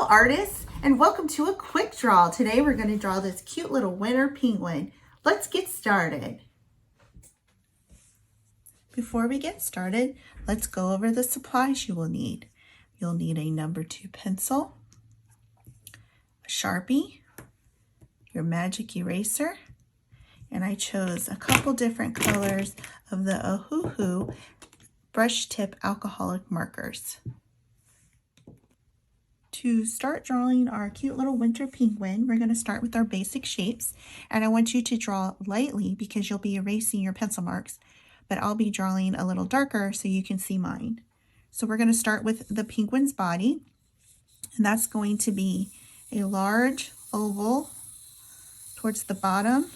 Hello artists, and welcome to a quick draw. Today we're going to draw this cute little winter penguin. Let's get started. Before we get started, let's go over the supplies you will need. You'll need a number 2 pencil, a Sharpie, your magic eraser, and I chose a couple different colors of the Ohuhu brush tip alcoholic markers. To start drawing our cute little winter penguin, we're going to start with our basic shapes, and I want you to draw lightly because you'll be erasing your pencil marks, but I'll be drawing a little darker so you can see mine. So we're going to start with the penguin's body, and that's going to be a large oval towards the bottom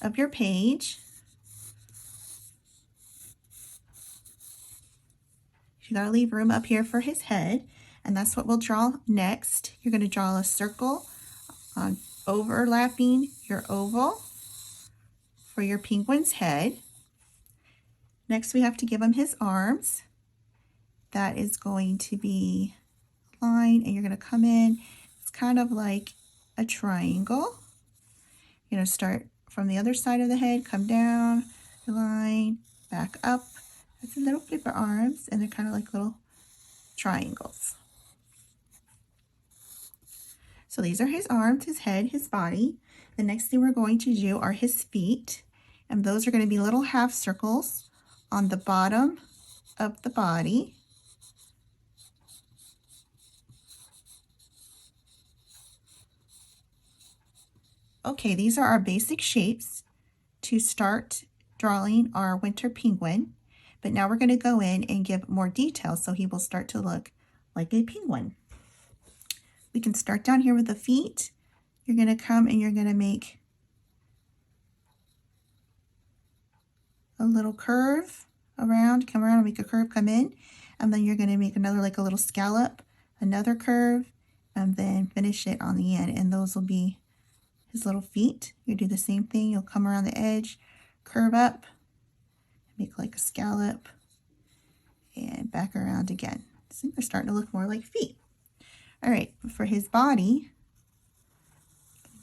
of your page. You got to leave room up here for his head. And that's what we'll draw next. You're going to draw a circle on overlapping your oval for your penguin's head. Next, we have to give him his arms. That is going to be a line, and you're going to come in. It's kind of like a triangle. You're going to start from the other side of the head, come down the line, back up. That's a little flipper arms, and they're kind of like little triangles. So these are his arms, his head, his body. The next thing we're going to do are his feet. And those are going to be little half circles on the bottom of the body. Okay, these are our basic shapes to start drawing our winter penguin. But now we're going to go in and give more detail so he will start to look like a penguin. We can start down here with the feet. You're going to come and you're going to make a little curve around, come around and make a curve, come in, and then you're going to make another like a little scallop, another curve, and then finish it on the end, and those will be his little feet. You do the same thing. You'll come around the edge, curve up, make like a scallop, and back around again. So they're starting to look more like feet. All right, for his body,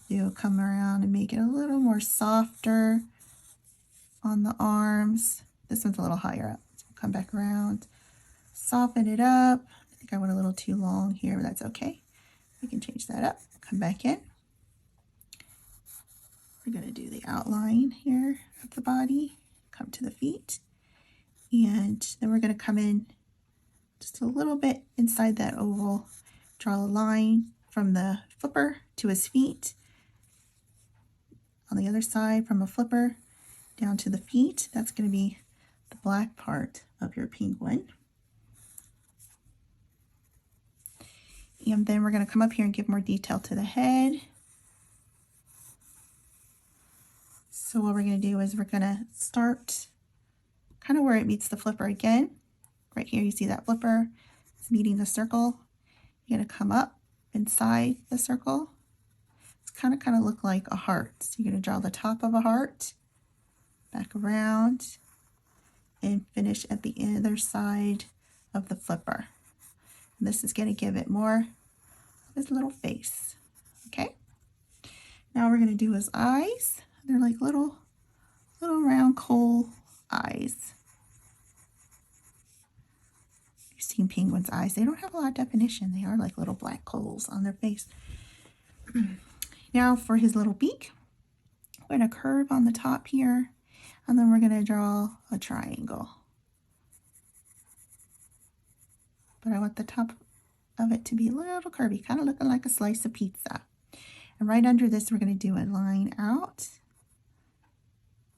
you'll come around and make it a little more softer on the arms. This one's a little higher up. So we'll come back around, soften it up. I think I went a little too long here, but that's okay. We can change that up, come back in. We're going to do the outline here of the body, come to the feet, and then we're going to come in just a little bit inside that oval. Draw a line from the flipper to his feet. On the other side, from a flipper down to the feet. That's going to be the black part of your penguin. And then we're going to come up here and give more detail to the head. So what we're going to do is we're going to start kind of where it meets the flipper again. Right here, you see that flipper. It's meeting the circle. You're going to come up inside the circle. It's kind of look like a heart. So you're going to draw the top of a heart, back around, and finish at the other side of the flipper. And this is going to give it more of his little face. Okay. Now we're going to do his eyes. They're like little round coal eyes. Seen penguins' eyes. They don't have a lot of definition. They are like little black coals on their face. Now for his little beak, we're going to curve on the top here, and then we're going to draw a triangle. But I want the top of it to be a little curvy, kind of looking like a slice of pizza. And right under this, we're going to do a line out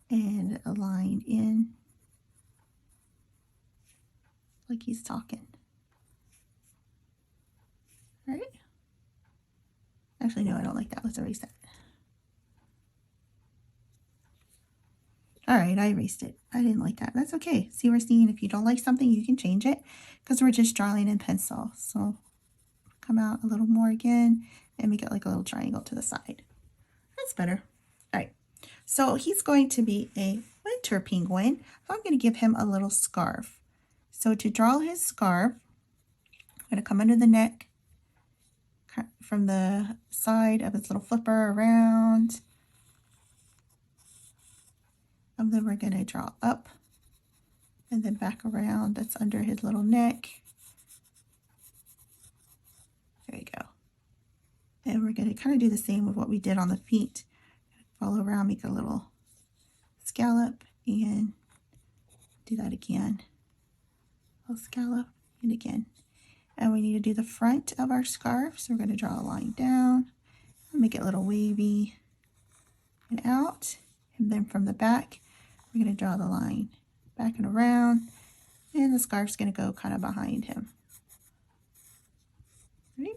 and a line in, like he's talking. All right. Actually, no, I don't like that. Let's erase that. All right, I erased it. I didn't like that. That's okay. See, we're seeing if you don't like something, you can change it because we're just drawing in pencil. So come out a little more again and make it like a little triangle to the side. That's better. All right. So he's going to be a winter penguin. So I'm going to give him a little scarf. So to draw his scarf, I'm going to come under the neck from the side of his little flipper around. And then we're going to draw up and then back around. That's under his little neck. There you go. And we're going to kind of do the same with what we did on the feet. Follow around, make a little scallop, and do that again. A little scallop, and again. And we need to do the front of our scarf. So we're going to draw a line down, make it a little wavy and out. And then from the back, we're going to draw the line back and around. And the scarf's going to go kind of behind him. Ready?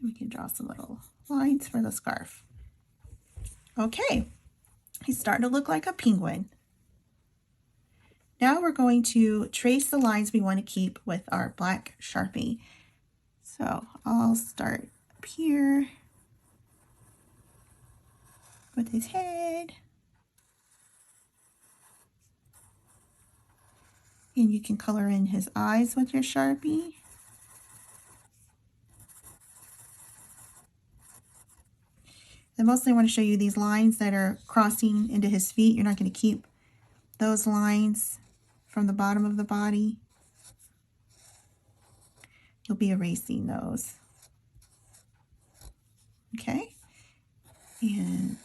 We can draw some little lines for the scarf. Okay, he's starting to look like a penguin. Now we're going to trace the lines we want to keep with our black Sharpie. So I'll start up here with his head. And you can color in his eyes with your Sharpie. And mostly I want to show you these lines that are crossing into his feet. You're not going to keep those lines from the bottom of the body. You'll be erasing those. Okay. And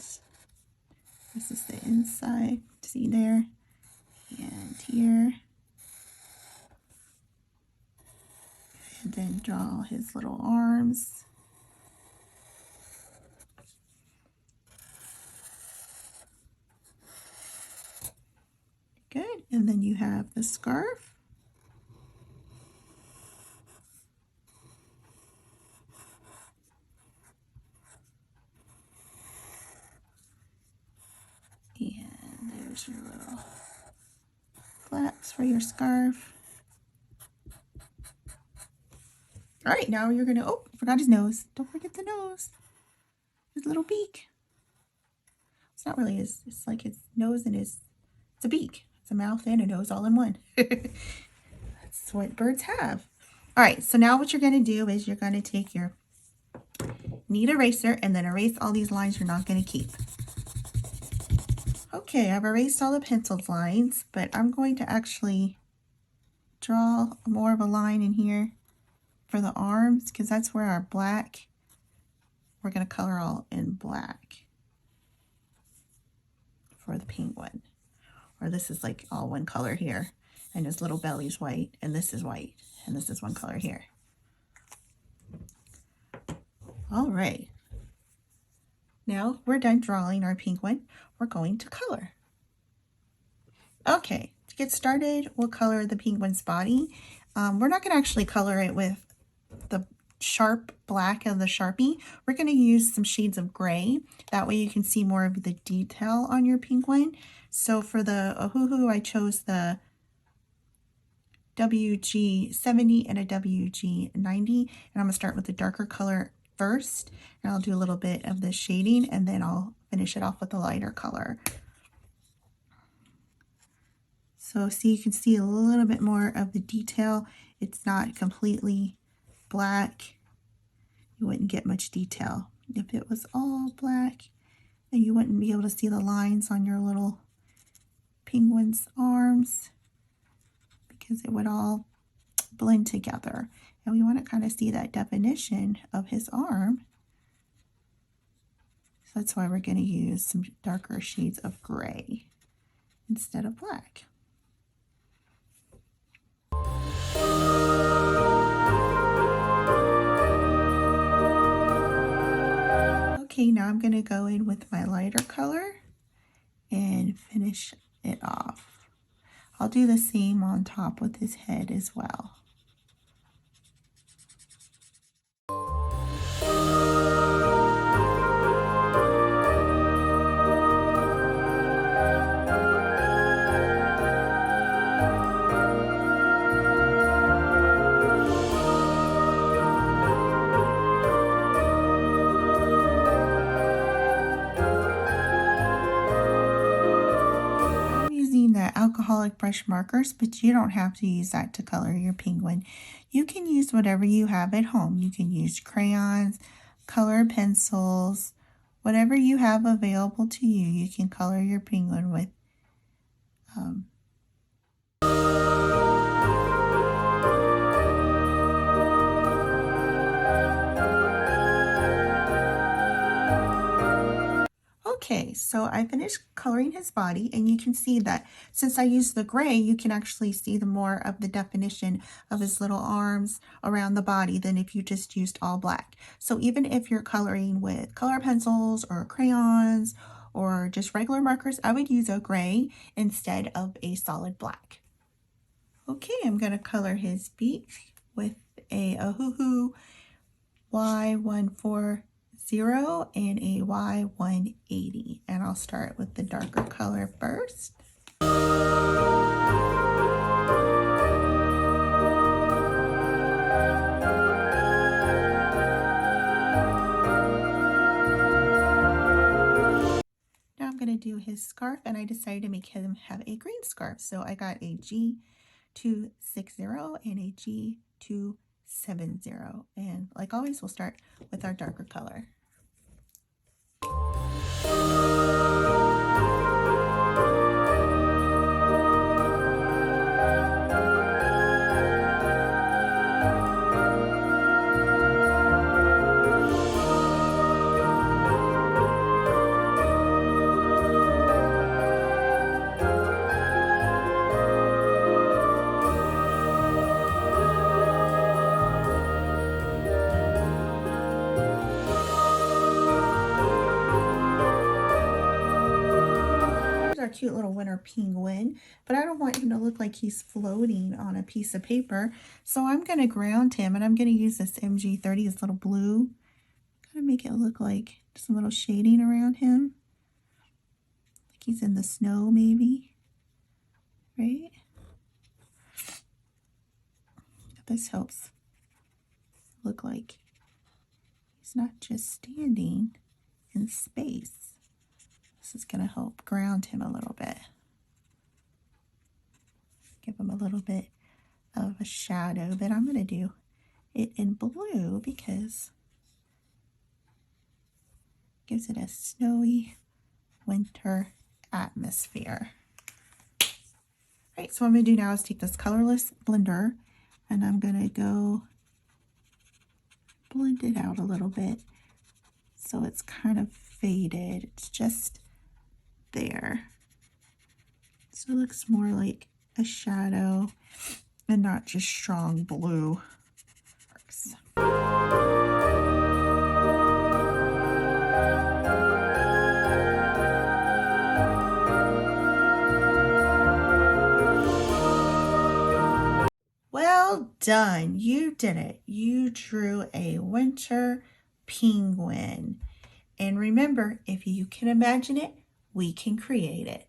this is the inside. See there? And here. And then draw his little arms. Good. And then you have the scarf. And there's your little flaps for your scarf. All right, now you're going to, oh, forgot his nose. Don't forget the nose. His little beak. It's not really his, it's like his nose and his, it's a beak. It's a mouth and a nose all in one. That's what birds have. All right, so now what you're going to do is you're going to take your knead eraser and then erase all these lines you're not going to keep. Okay, I've erased all the penciled lines, but I'm going to actually draw more of a line in here for the arms because that's where our black, we're going to color all in black for the penguin. Or this is like all one color here, and his little belly's white, and this is white, and this is one color here. All right. Now we're done drawing our penguin. We're going to color. Okay, to get started, we'll color the penguin's body. We're not going to actually color it with the sharp black of the Sharpie. We're going to use some shades of gray. That way you can see more of the detail on your penguin. So for the Ohuhu, I chose the WG70 and a WG90. And I'm going to start with the darker color first. And I'll do a little bit of the shading and then I'll finish it off with the lighter color. So see, you can see a little bit more of the detail. It's not completely black. You wouldn't get much detail. If it was all black, then you wouldn't be able to see the lines on your little penguin's arms because it would all blend together. And we want to kind of see that definition of his arm. So that's why we're going to use some darker shades of gray instead of black. Okay, now I'm going to go in with my lighter color and finish it off. I'll do the same on top with his head as well. acrylic brush markers, but you don't have to use that to color your penguin. You can use whatever you have at home. You can use crayons, color pencils, whatever you have available to you, you can color your penguin with. Okay, so I finished coloring his body, and you can see that since I used the gray, you can actually see the more of the definition of his little arms around the body than if you just used all black. So even if you're coloring with color pencils or crayons or just regular markers, I would use a gray instead of a solid black. Okay, I'm going to color his beak with a Ohuhu Y140 and a Y180, and I'll start with the darker color first. Now I'm going to do his scarf, and I decided to make him have a green scarf, so I got a G260 and a G270, and like always we'll start with our darker color. Our cute little winter penguin, but I don't want him to look like he's floating on a piece of paper, so I'm going to ground him, and I'm going to use this MG30, this little blue, kind of make it look like some little shading around him, like he's in the snow maybe, right? This helps look like he's not just standing in space. This is going to help ground him a little bit. Give him a little bit of a shadow, but I'm going to do it in blue because it gives it a snowy winter atmosphere. All right, so what I'm going to do now is take this colorless blender, and I'm going to go blend it out a little bit so it's kind of faded. It's just there, so it looks more like a shadow and not just strong blue. Well done, you did it. You drew a winter penguin, and remember, if you can imagine it, we can create it.